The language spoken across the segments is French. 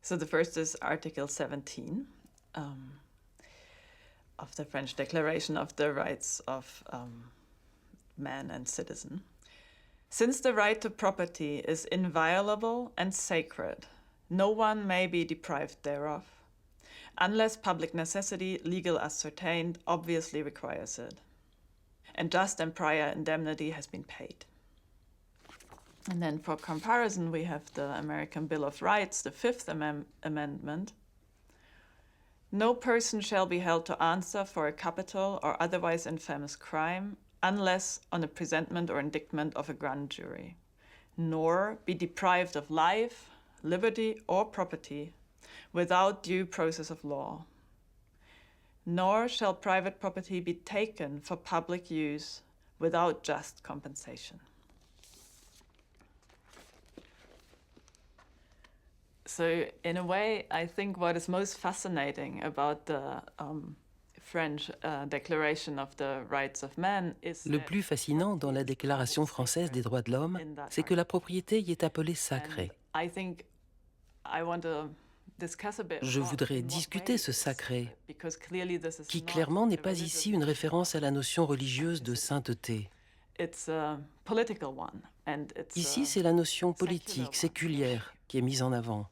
So the first is Article 17 of the French Declaration of the Rights of Man and Citizen. Since the right to property is inviolable and sacred, no one may be deprived thereof, unless public necessity, legal ascertained, obviously requires it, and just and prior indemnity has been paid. And then for comparison, we have the American Bill of Rights, the Fifth Amendment. No person shall be held to answer for a capital or otherwise infamous crime unless on a presentment or indictment of a grand jury, nor be deprived of life, liberty, or property without due process of law. Nor shall private property be taken for public use without just compensation. So in a way, I think what is most fascinating about the French Declaration of the Rights of Man is Le plus fascinant dans la Déclaration française des droits de l'homme, c'est que la propriété y est appelée sacrée. Je voudrais discuter ce sacré, qui clairement n'est pas ici une référence à la notion religieuse de sainteté. Ici, c'est la notion politique, séculière, qui est mise en avant.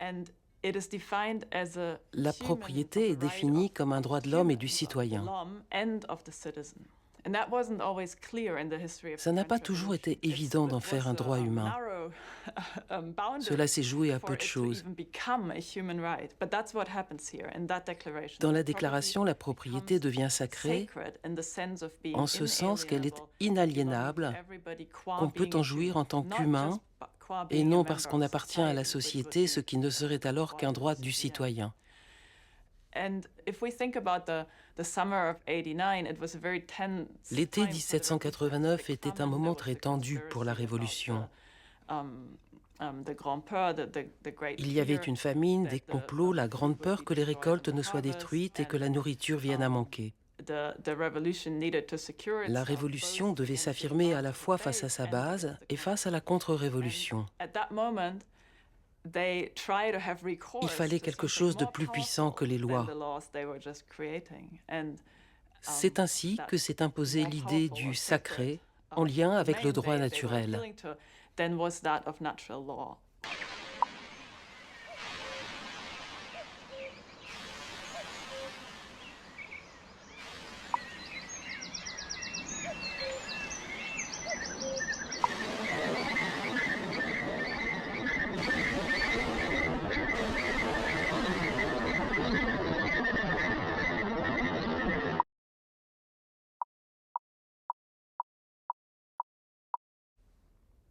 La propriété est définie comme un droit de l'homme et du citoyen. Ça n'a pas toujours été évident d'en faire un droit humain. Cela s'est joué à peu de choses. Dans la déclaration, la propriété devient sacrée en ce sens qu'elle est inaliénable, qu'on peut en jouir en tant qu'humain, et non parce qu'on appartient à la société, ce qui ne serait alors qu'un droit du citoyen. L'été 1789 était un moment très tendu pour la Révolution. Il y avait une famine, des complots, la grande peur que les récoltes ne soient détruites et que la nourriture vienne à manquer. La Révolution devait s'affirmer à la fois face à sa base et face à la contre-révolution. Il fallait quelque chose de plus puissant que les lois. C'est ainsi que s'est imposée l'idée du sacré en lien avec le droit naturel.